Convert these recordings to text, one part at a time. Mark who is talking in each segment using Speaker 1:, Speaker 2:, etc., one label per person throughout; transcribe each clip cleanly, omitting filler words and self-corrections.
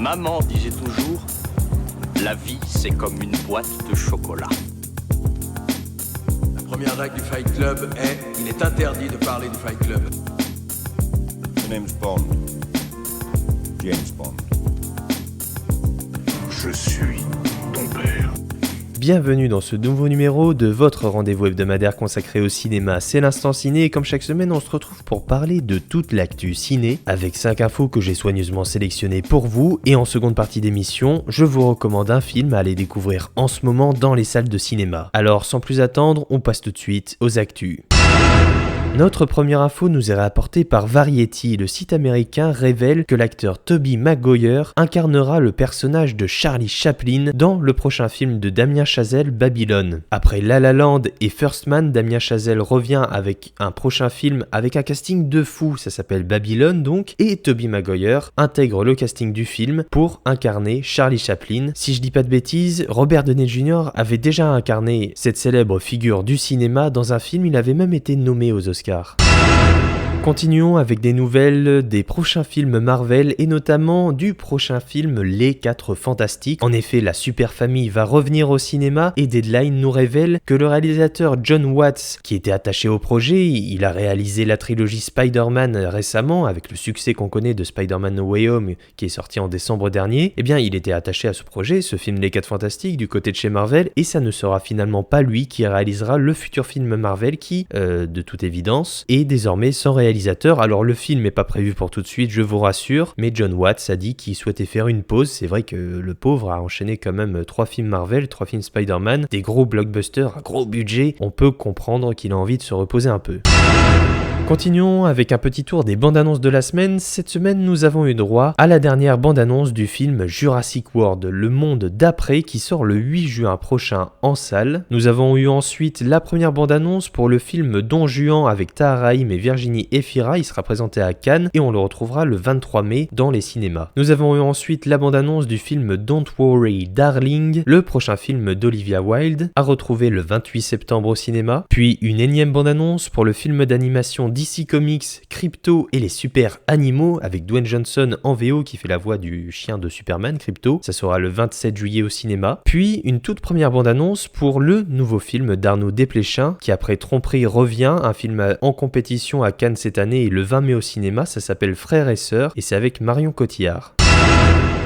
Speaker 1: Maman disait toujours, la vie c'est comme une boîte de chocolat.
Speaker 2: La première règle du Fight Club est, il est interdit de parler du Fight Club.
Speaker 3: My name's Bond. James Bond.
Speaker 4: Je suis ton père.
Speaker 5: Bienvenue dans ce nouveau numéro de votre rendez-vous hebdomadaire consacré au cinéma, c'est l'Instant Ciné et comme chaque semaine on se retrouve pour parler de toute l'actu ciné avec 5 infos que j'ai soigneusement sélectionnées pour vous et en seconde partie d'émission, je vous recommande un film à aller découvrir en ce moment dans les salles de cinéma. Alors sans plus attendre, on passe tout de suite aux actus. Notre première info nous est rapportée par Variety. Le site américain révèle que l'acteur Tobey Maguire incarnera le personnage de Charlie Chaplin dans le prochain film de Damien Chazelle, Babylone. Après La La Land et First Man, Damien Chazelle revient avec un prochain film avec un casting de fou, ça s'appelle Babylone donc, et Tobey Maguire intègre le casting du film pour incarner Charlie Chaplin. Si je dis pas de bêtises, Robert Downey Jr. avait déjà incarné cette célèbre figure du cinéma dans un film, il avait même été nommé aux Oscars. Continuons avec des nouvelles des prochains films Marvel et notamment du prochain film Les 4 Fantastiques. En effet, la super famille va revenir au cinéma et Deadline nous révèle que le réalisateur John Watts, qui était attaché au projet, il a réalisé la trilogie Spider-Man récemment avec le succès qu'on connaît de Spider-Man No Way Home qui est sorti en décembre dernier. Eh bien, il était attaché à ce projet, ce film Les 4 Fantastiques du côté de chez Marvel et ça ne sera finalement pas lui qui réalisera le futur film Marvel qui, de toute évidence, est désormais sans réalisateur. Alors le film n'est pas prévu pour tout de suite, je vous rassure, mais John Watts a dit qu'il souhaitait faire une pause. C'est vrai que le pauvre a enchaîné quand même 3 films Marvel, 3 films Spider-Man, des gros blockbusters, un gros budget, on peut comprendre qu'il a envie de se reposer un peu. Continuons avec un petit tour des bandes annonces de la semaine. Cette semaine, nous avons eu droit à la dernière bande annonce du film Jurassic World, le monde d'après, qui sort le 8 juin prochain en salle. Nous avons eu ensuite la première bande annonce pour le film Don Juan avec Tahar Rahim et Virginie Efira. Il sera présenté à Cannes et on le retrouvera le 23 mai dans les cinémas. Nous avons eu ensuite la bande annonce du film Don't Worry Darling, le prochain film d'Olivia Wilde, à retrouver le 28 septembre au cinéma. Puis une énième bande annonce pour le film d'animation DC Comics, Crypto et les super animaux avec Dwayne Johnson en VO qui fait la voix du chien de Superman, Crypto. Ça sera le 27 juillet au cinéma. Puis une toute première bande-annonce pour le nouveau film d'Arnaud Desplechin qui après Tromperie revient, un film en compétition à Cannes cette année et le 20 mai au cinéma. Ça s'appelle Frères et Sœurs et c'est avec Marion Cotillard.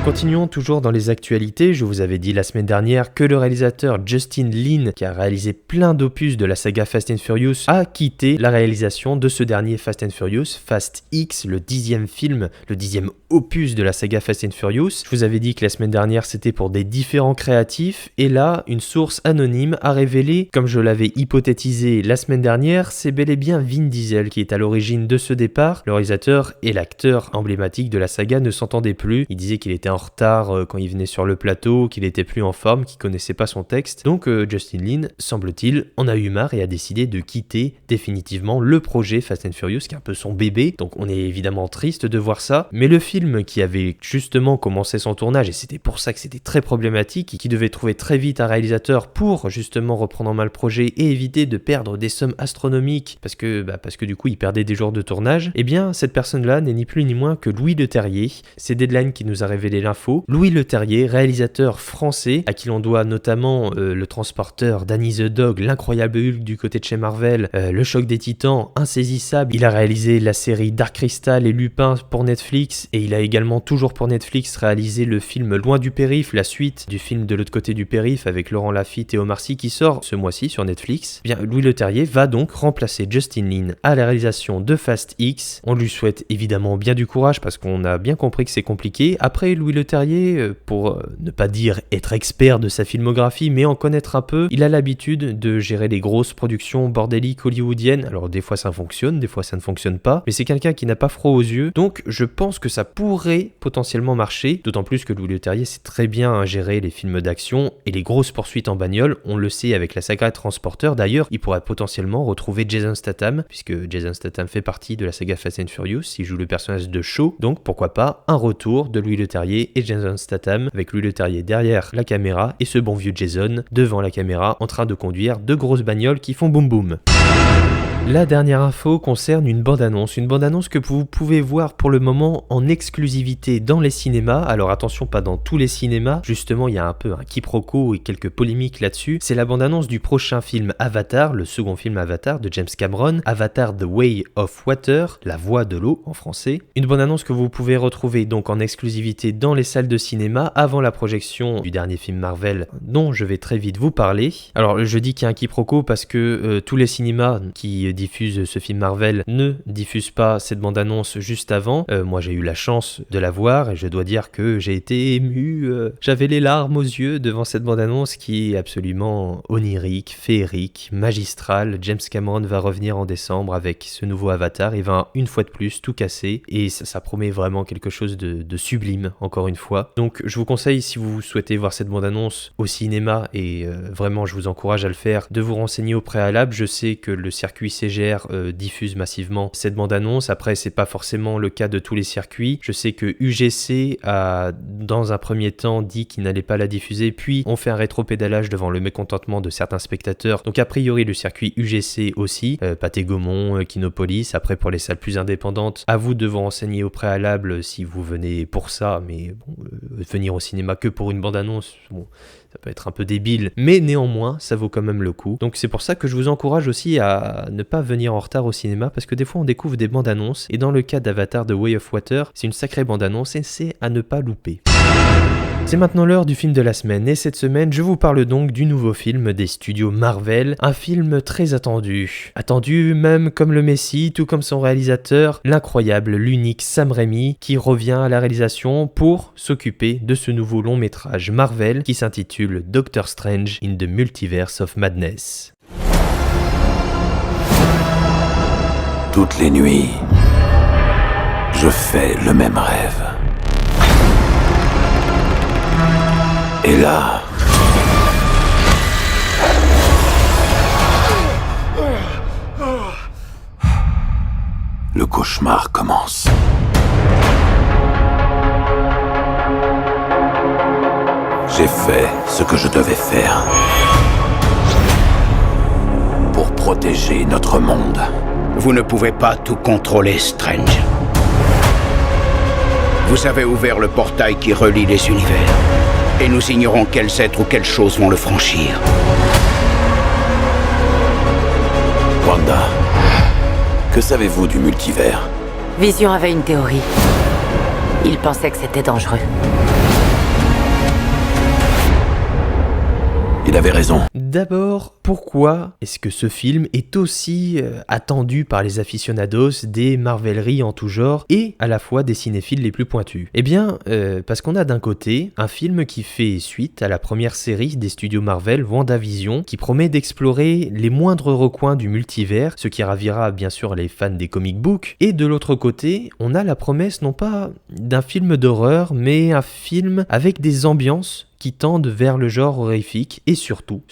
Speaker 5: Continuons toujours dans les actualités, je vous avais dit la semaine dernière que le réalisateur Justin Lin, qui a réalisé plein d'opus de la saga Fast and Furious, a quitté la réalisation de ce dernier Fast and Furious, Fast X, le 10e film, le 10e opus de la saga Fast and Furious. Je vous avais dit que la semaine dernière c'était pour des différents créatifs, et là, une source anonyme a révélé, comme je l'avais hypothétisé la semaine dernière, c'est bel et bien Vin Diesel qui est à l'origine de ce départ. Le réalisateur et l'acteur emblématique de la saga ne s'entendaient plus, il disait qu'il était en retard quand il venait sur le plateau, qu'il était plus en forme, qu'il connaissait pas son texte. Donc Justin Lin, semble-t-il, en a eu marre et a décidé de quitter définitivement le projet Fast and Furious, qui est un peu son bébé. Donc on est évidemment triste de voir ça. Mais le film qui avait justement commencé son tournage, et c'était pour ça que c'était très problématique, et qui devait trouver très vite un réalisateur pour justement reprendre en main le projet et éviter de perdre des sommes astronomiques, parce que du coup il perdait des jours de tournage, eh bien cette personne-là n'est ni plus ni moins que Louis Leterrier. C'est Deadline qui nous a révélé l'info. Louis Leterrier, réalisateur français, à qui l'on doit notamment le transporteur, Danny the Dog, l'incroyable Hulk du côté de chez Marvel, le choc des titans, Insaisissable. Il a réalisé la série Dark Crystal et Lupin pour Netflix, et il a également toujours pour Netflix réalisé le film Loin du Périph', la suite du film De l'autre côté du Périph' avec Laurent Lafitte et Omar Sy qui sort ce mois-ci sur Netflix. Bien, Louis Leterrier va donc remplacer Justin Lin à la réalisation de Fast X. On lui souhaite évidemment bien du courage parce qu'on a bien compris que c'est compliqué. Après, Louis Leterrier, pour ne pas dire être expert de sa filmographie, mais en connaître un peu, il a l'habitude de gérer les grosses productions bordéliques hollywoodiennes. Alors des fois ça fonctionne, des fois ça ne fonctionne pas, mais c'est quelqu'un qui n'a pas froid aux yeux, donc je pense que ça pourrait potentiellement marcher, d'autant plus que Louis Leterrier sait très bien gérer les films d'action et les grosses poursuites en bagnole, on le sait avec la saga Transporteur. D'ailleurs, il pourrait potentiellement retrouver Jason Statham, puisque Jason Statham fait partie de la saga Fast and Furious, il joue le personnage de Shaw, donc pourquoi pas un retour de Louis Leterrier et Jason Statham, avec Louis Leterrier derrière la caméra et ce bon vieux Jason devant la caméra en train de conduire de grosses bagnoles qui font boum boum. La dernière info concerne une bande-annonce que vous pouvez voir pour le moment en exclusivité dans les cinémas. Alors attention, pas dans tous les cinémas, justement il y a un peu un quiproquo et quelques polémiques là-dessus. C'est la bande-annonce du prochain film Avatar, le second film Avatar de James Cameron, Avatar The Way of Water, la voie de l'eau en français. Une bande-annonce que vous pouvez retrouver donc en exclusivité dans les salles de cinéma avant la projection du dernier film Marvel dont je vais très vite vous parler. Alors je dis qu'il y a un quiproquo parce que tous les cinémas qui diffusent ce film Marvel ne diffusent pas cette bande-annonce juste avant. Moi j'ai eu la chance de la voir et je dois dire que j'ai été ému, j'avais les larmes aux yeux devant cette bande-annonce qui est absolument onirique, féerique, magistrale. James Cameron va revenir en décembre avec ce nouveau Avatar, il va une fois de plus tout casser et ça promet vraiment quelque chose de sublime encore une fois. Donc je vous conseille, si vous souhaitez voir cette bande-annonce au cinéma, et vraiment je vous encourage à le faire, de vous renseigner au préalable. Je sais que le circuit CGR diffuse massivement cette bande-annonce. Après, c'est pas forcément le cas de tous les circuits. Je sais que UGC a, dans un premier temps, dit qu'il n'allait pas la diffuser, puis on fait un rétro-pédalage devant le mécontentement de certains spectateurs. Donc a priori, le circuit UGC aussi, Pathé Gaumont, Kinopolis. Après, pour les salles plus indépendantes, à vous de vous renseigner au préalable si vous venez pour ça, mais bon, venir au cinéma que pour une bande-annonce, bon, ça peut être un peu débile, mais néanmoins, ça vaut quand même le coup. Donc c'est pour ça que je vous encourage aussi à ne pas venir en retard au cinéma, parce que des fois on découvre des bandes annonces, et dans le cas d'Avatar The Way of Water, c'est une sacrée bande annonce et c'est à ne pas louper. C'est maintenant l'heure du film de la semaine, et cette semaine, je vous parle donc du nouveau film des studios Marvel, un film très attendu. Attendu même comme le Messie, tout comme son réalisateur, l'incroyable, l'unique Sam Raimi, qui revient à la réalisation pour s'occuper de ce nouveau long métrage Marvel qui s'intitule Doctor Strange in the Multiverse of Madness.
Speaker 6: Toutes les nuits, je fais le même rêve. Et là... le cauchemar commence. J'ai fait ce que je devais faire pour protéger notre monde.
Speaker 7: Vous ne pouvez pas tout contrôler, Strange. Vous avez ouvert le portail qui relie les univers. Et nous ignorons quels êtres ou quelles choses vont le franchir.
Speaker 6: Wanda, que savez-vous du multivers?
Speaker 8: Vision avait une théorie. Il pensait que c'était dangereux.
Speaker 6: Il avait raison.
Speaker 5: D'abord, pourquoi est-ce que ce film est aussi attendu par les aficionados des Marveleries en tout genre et à la fois des cinéphiles les plus pointus? Eh bien, parce qu'on a d'un côté un film qui fait suite à la première série des studios Marvel, WandaVision, qui promet d'explorer les moindres recoins du multivers, ce qui ravira bien sûr les fans des comic books. Et de l'autre côté, on a la promesse non pas d'un film d'horreur, mais un film avec des ambiances qui tendent vers le genre horrifique et surtout,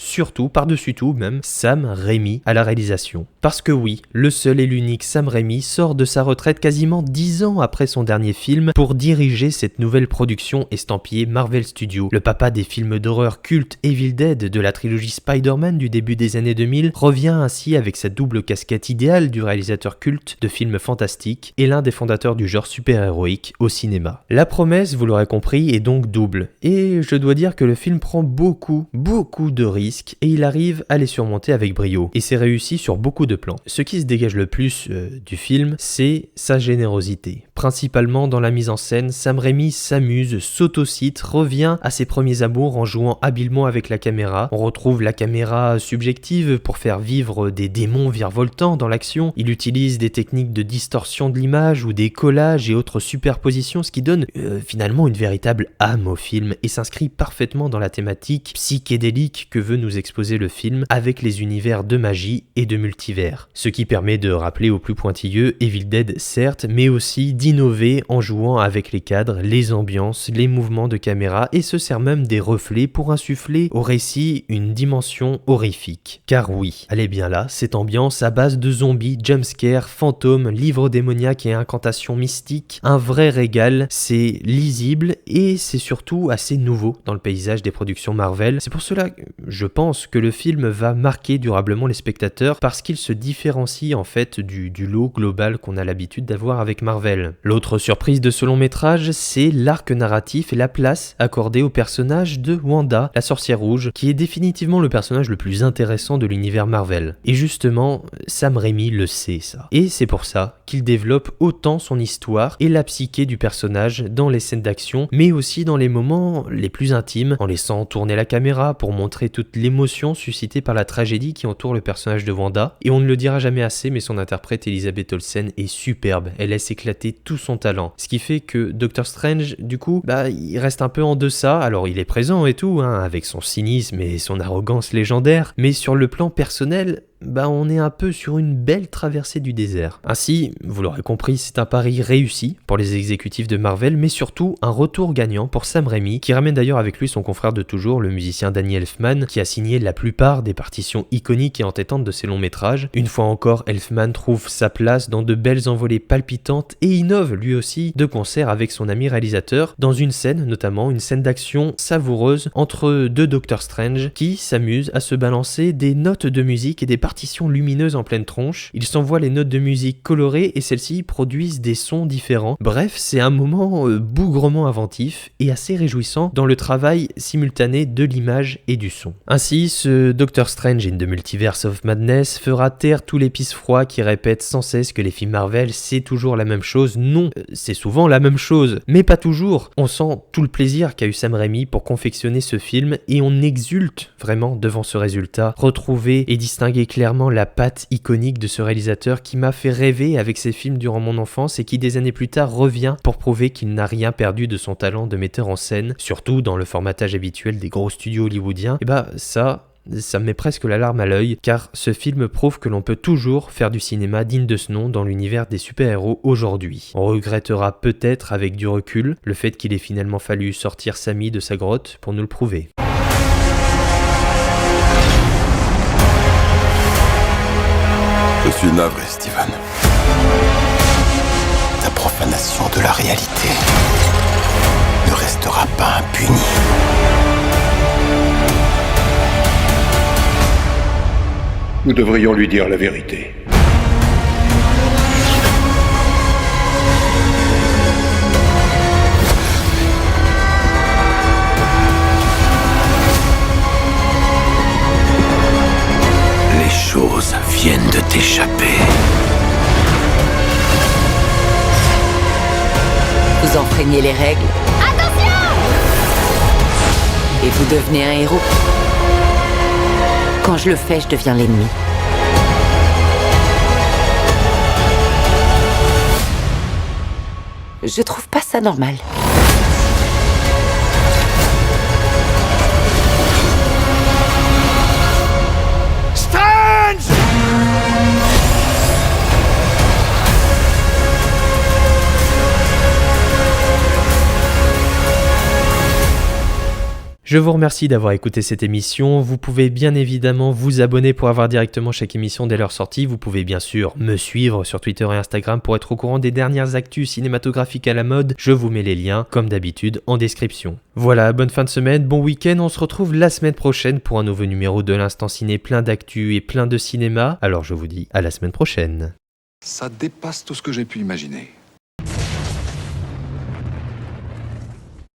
Speaker 5: par-dessus tout même, Sam Raimi à la réalisation. Parce que oui, le seul et l'unique Sam Raimi sort de sa retraite quasiment 10 ans après son dernier film pour diriger cette nouvelle production estampillée Marvel Studios. Le papa des films d'horreur culte Evil Dead de la trilogie Spider-Man du début des années 2000 revient ainsi avec sa double casquette idéale du réalisateur culte de films fantastiques et l'un des fondateurs du genre super-héroïque au cinéma. La promesse, vous l'aurez compris, est donc double. Et je dois dire que le film prend beaucoup de risques et il arrive à les surmonter avec brio. Et c'est réussi sur beaucoup de plans. Ce qui se dégage le plus du film, c'est sa générosité. Principalement dans la mise en scène, Sam Raimi s'amuse, s'autocite, revient à ses premiers amours en jouant habilement avec la caméra. On retrouve la caméra subjective pour faire vivre des démons virevoltants dans l'action. Il utilise des techniques de distorsion de l'image ou des collages et autres superpositions, ce qui donne finalement une véritable âme au film et s'inscrit parfaitement dans la thématique psychédélique que veut nous exposer le film avec les univers de magie et de multivers. Ce qui permet de rappeler au plus pointilleux Evil Dead certes, mais aussi d'innover en jouant avec les cadres, les ambiances, les mouvements de caméra et se sert même des reflets pour insuffler au récit une dimension horrifique. Car oui, elle est bien là, cette ambiance à base de zombies, jumpscares, fantômes, livres démoniaques et incantations mystiques, un vrai régal, c'est lisible et c'est surtout assez nouveau dans le le paysage des productions Marvel. C'est pour cela, je pense, que le film va marquer durablement les spectateurs parce qu'il se différencie en fait du lot global qu'on a l'habitude d'avoir avec Marvel. L'autre surprise de ce long métrage, c'est l'arc narratif et la place accordée au personnage de Wanda, la sorcière rouge, qui est définitivement le personnage le plus intéressant de l'univers Marvel. Et justement, Sam Raimi le sait ça. Et c'est pour ça qu'il développe autant son histoire et la psyché du personnage dans les scènes d'action, mais aussi dans les moments les plus intimes, en laissant tourner la caméra pour montrer toute l'émotion suscitée par la tragédie qui entoure le personnage de Wanda. Et on ne le dira jamais assez, mais son interprète Elizabeth Olsen est superbe, elle laisse éclater tout son talent. Ce qui fait que Doctor Strange, du coup, il reste un peu en deçà. Alors il est présent et tout, avec son cynisme et son arrogance légendaire, mais sur le plan personnel, on est un peu sur une belle traversée du désert. Ainsi, vous l'aurez compris, c'est un pari réussi pour les exécutifs de Marvel, mais surtout un retour gagnant pour Sam Raimi, qui ramène d'ailleurs avec lui son confrère de toujours, le musicien Danny Elfman, qui a signé la plupart des partitions iconiques et entêtantes de ses longs métrages. Une fois encore, Elfman trouve sa place dans de belles envolées palpitantes et innove lui aussi de concert avec son ami réalisateur, dans une scène, notamment une scène d'action savoureuse entre deux Doctor Strange qui s'amusent à se balancer des notes de musique et des partitions lumineuses en pleine tronche. Ils s'envoient les notes de musique colorées et celles-ci produisent des sons différents. Bref, c'est un moment bougrement inventif et assez réjouissant dans le travail simultané de l'image et du son. Ainsi, ce Doctor Strange in the Multiverse of Madness fera taire tous les pisse-froids qui répètent sans cesse que les films Marvel c'est toujours la même chose. Non, c'est souvent la même chose, mais pas toujours. On sent tout le plaisir qu'a eu Sam Raimi pour confectionner ce film et on exulte vraiment devant ce résultat. Retrouver et distinguer clairement la patte iconique de ce réalisateur qui m'a fait rêver avec ses films durant mon enfance et qui des années plus tard revient pour prouver qu'il n'a rien perdu de son talent de metteur en scène, surtout dans le formatage habituel des gros studios hollywoodiens. Et ça me met presque la larme à l'œil, car ce film prouve que l'on peut toujours faire du cinéma digne de ce nom dans l'univers des super-héros aujourd'hui. On regrettera peut-être avec du recul le fait qu'il ait finalement fallu sortir Sammy de sa grotte pour nous le prouver.
Speaker 6: Je suis navré, Steven. Ta profanation de la réalité ne restera pas impunie.
Speaker 4: Nous devrions lui dire la vérité.
Speaker 6: Les choses viennent de t'échapper.
Speaker 8: Vous enfreignez les règles. Attention! Et vous devenez un héros. Quand je le fais, je deviens l'ennemi. Je trouve pas ça normal.
Speaker 5: Je vous remercie d'avoir écouté cette émission. Vous pouvez bien évidemment vous abonner pour avoir directement chaque émission dès leur sortie. Vous pouvez bien sûr me suivre sur Twitter et Instagram pour être au courant des dernières actus cinématographiques à la mode. Je vous mets les liens, comme d'habitude, en description. Voilà, bonne fin de semaine, bon week-end. On se retrouve la semaine prochaine pour un nouveau numéro de l'Instant Ciné, plein d'actu et plein de cinéma. Alors je vous dis à la semaine prochaine.
Speaker 9: Ça dépasse tout ce que j'ai pu imaginer.